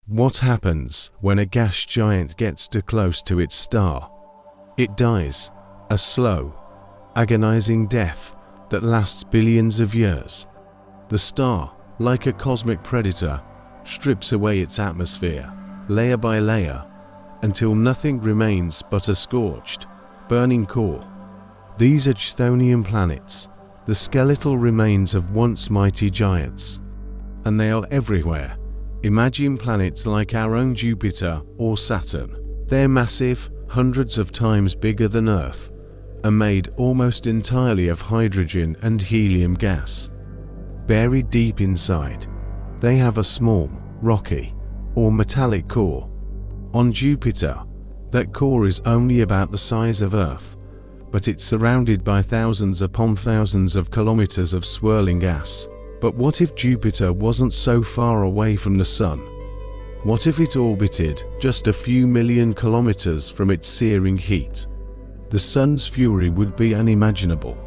What happens when a gas giant gets too close to its star? It dies, a slow, agonizing death that lasts billions of years. The star, like a cosmic predator, strips away its atmosphere, layer by layer, until nothing remains but a scorched, burning core. These are Chthonian planets, the skeletal remains of once mighty giants. And they are everywhere. Imagine planets like our own Jupiter or Saturn. They're massive, hundreds of times bigger than Earth, and made almost entirely of hydrogen and helium gas. Buried deep inside, they have a small, rocky, or metallic core. On Jupiter, that core is only about the size of Earth, but it's surrounded by thousands upon thousands of kilometers of swirling gas. But what if Jupiter wasn't so far away from the Sun? What if it orbited just a few million kilometers from its searing heat? The Sun's fury would be unimaginable.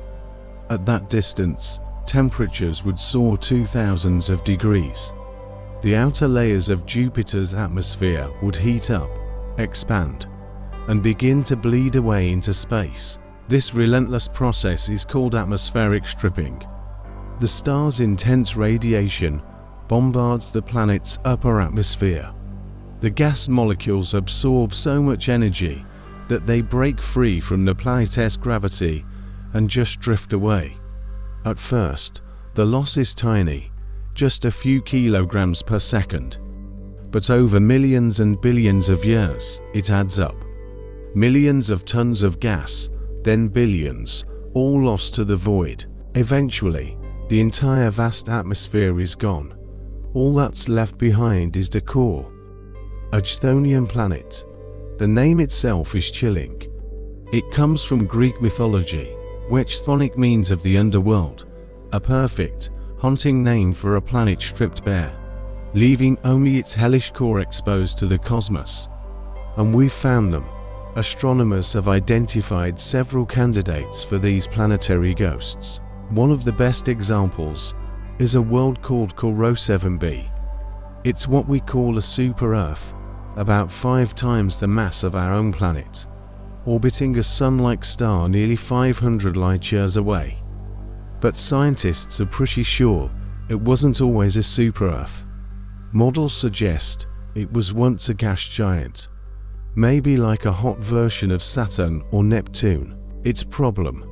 At that distance, temperatures would soar to thousands of degrees. The outer layers of Jupiter's atmosphere would heat up, expand, and begin to bleed away into space. This relentless process is called atmospheric stripping. The star's intense radiation bombards the planet's upper atmosphere. The gas molecules absorb so much energy that they break free from the planet's gravity and just drift away. At first, the loss is tiny, just a few kilograms per second. But over millions and billions of years, it adds up. Millions of tons of gas, then billions, all lost to the void. Eventually, the entire vast atmosphere is gone. All that's left behind is the core. A Chthonian planet. The name itself is chilling. It comes from Greek mythology, where chthonic means of the underworld, a perfect, haunting name for a planet stripped bare, leaving only its hellish core exposed to the cosmos. And we've found them. Astronomers have identified several candidates for these planetary ghosts. One of the best examples is a world called corot 7b. It's what we call a super-Earth, about 5 times the mass of our own planet, orbiting a sun-like star nearly 500 light-years away. But scientists are pretty sure it wasn't always a super-Earth. Models suggest it was once a gas giant, maybe like a hot version of Saturn or Neptune. Its problem: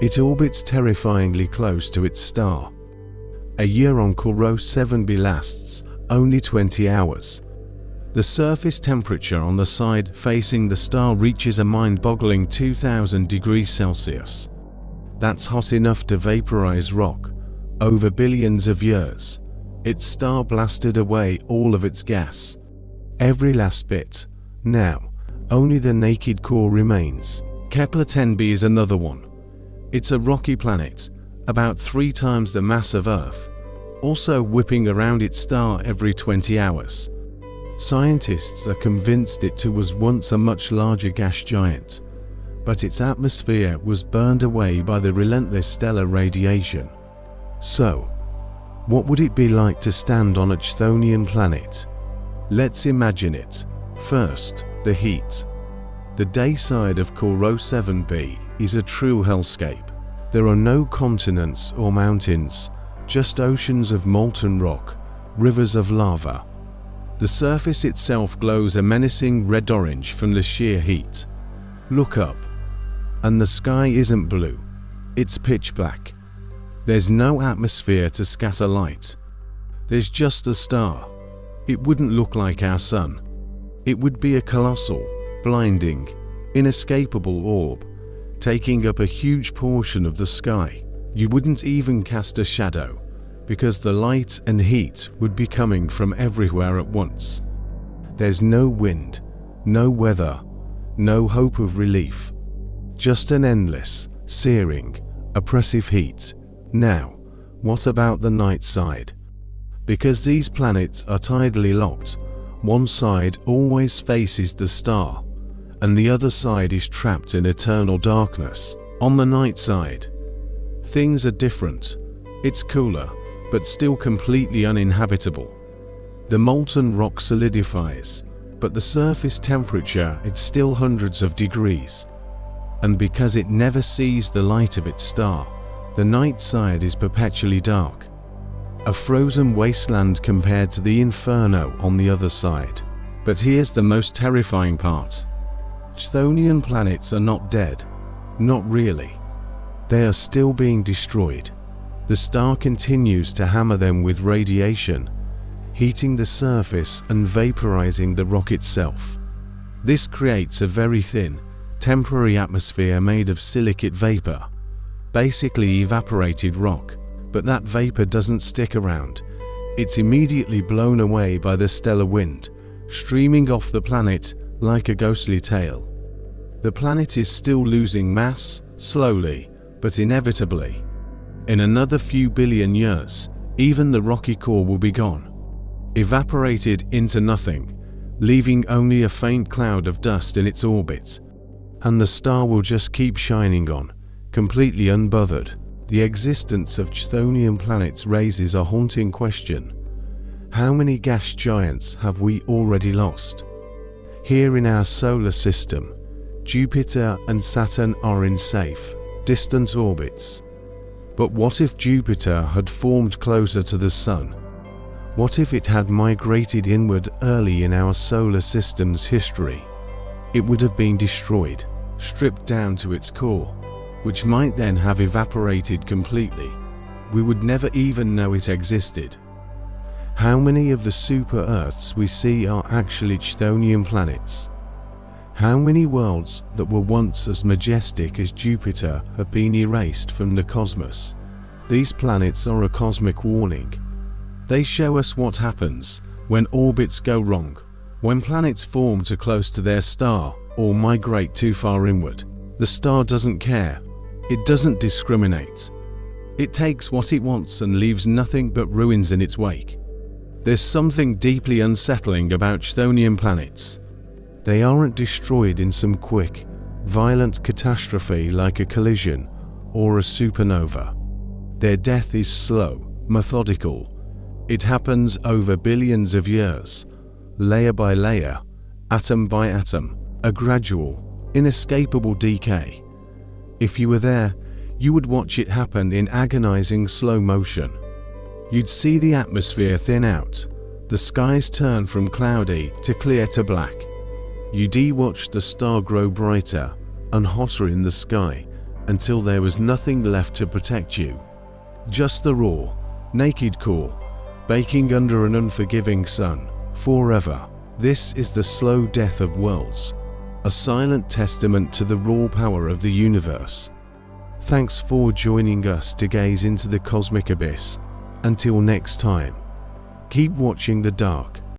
it orbits terrifyingly close to its star. A year on corot 7b lasts only 20 hours. The surface temperature on the side facing the star reaches a mind-boggling 2000 degrees Celsius. That's hot enough to vaporize rock. Over billions of years, its star blasted away all of its gas. Every last bit. Now, only the naked core remains. Kepler 10b is another one. It's a rocky planet, about 3 times the mass of Earth, also whipping around its star every 20 hours. Scientists are convinced it was once a much larger gas giant, but its atmosphere was burned away by the relentless stellar radiation. So, what would it be like to stand on a Chthonian planet? Let's imagine it. First, the heat. The day side of corot 7b is a true hellscape. There are no continents or mountains, just oceans of molten rock, rivers of lava. The surface itself glows a menacing red-orange from the sheer heat. Look up, and the sky isn't blue, it's pitch black. There's no atmosphere to scatter light. There's just a star. It wouldn't look like our sun. It would be a colossal, blinding, inescapable orb, taking up a huge portion of the sky. You wouldn't even cast a shadow, because the light and heat would be coming from everywhere at once. There's no wind, no weather, no hope of relief. Just an endless, searing, oppressive heat. Now, what about the night side? Because these planets are tidally locked, one side always faces the star, and the other side is trapped in eternal darkness. On the night side, things are different. It's cooler, but still completely uninhabitable. The molten rock solidifies, but the surface temperature is still hundreds of degrees. And because it never sees the light of its star, the night side is perpetually dark. A frozen wasteland compared to the inferno on the other side. But here's the most terrifying part. Chthonian planets are not dead. Not really. They are still being destroyed. The star continues to hammer them with radiation, heating the surface and vaporizing the rock itself. This creates a very thin, temporary atmosphere made of silicate vapor, basically evaporated rock, but that vapor doesn't stick around. It's immediately blown away by the stellar wind, streaming off the planet like a ghostly tail. The planet is still losing mass, slowly, but inevitably. In another few billion years, even the rocky core will be gone, evaporated into nothing, leaving only a faint cloud of dust in its orbit. And the star will just keep shining on, completely unbothered. The existence of Chthonian planets raises a haunting question. How many gas giants have we already lost? Here in our solar system, Jupiter and Saturn are in safe, distant orbits. But what if Jupiter had formed closer to the Sun? What if it had migrated inward early in our solar system's history? It would have been destroyed, stripped down to its core, which might then have evaporated completely. We would never even know it existed. How many of the super-Earths we see are actually Chthonian planets? How many worlds that were once as majestic as Jupiter have been erased from the cosmos? These planets are a cosmic warning. They show us what happens when orbits go wrong, when planets form too close to their star or migrate too far inward. The star doesn't care. It doesn't discriminate. It takes what it wants and leaves nothing but ruins in its wake. There's something deeply unsettling about Chthonian planets. They aren't destroyed in some quick, violent catastrophe like a collision or a supernova. Their death is slow, methodical. It happens over billions of years, layer by layer, atom by atom, a gradual, inescapable decay. If you were there, you would watch it happen in agonizing slow motion. You'd see the atmosphere thin out, the skies turn from cloudy to clear to black. You'd watch the star grow brighter and hotter in the sky until there was nothing left to protect you. Just the raw, naked core, baking under an unforgiving sun, forever. This is the slow death of worlds, a silent testament to the raw power of the universe. Thanks for joining us to gaze into the cosmic abyss. Until next time, keep watching the dark.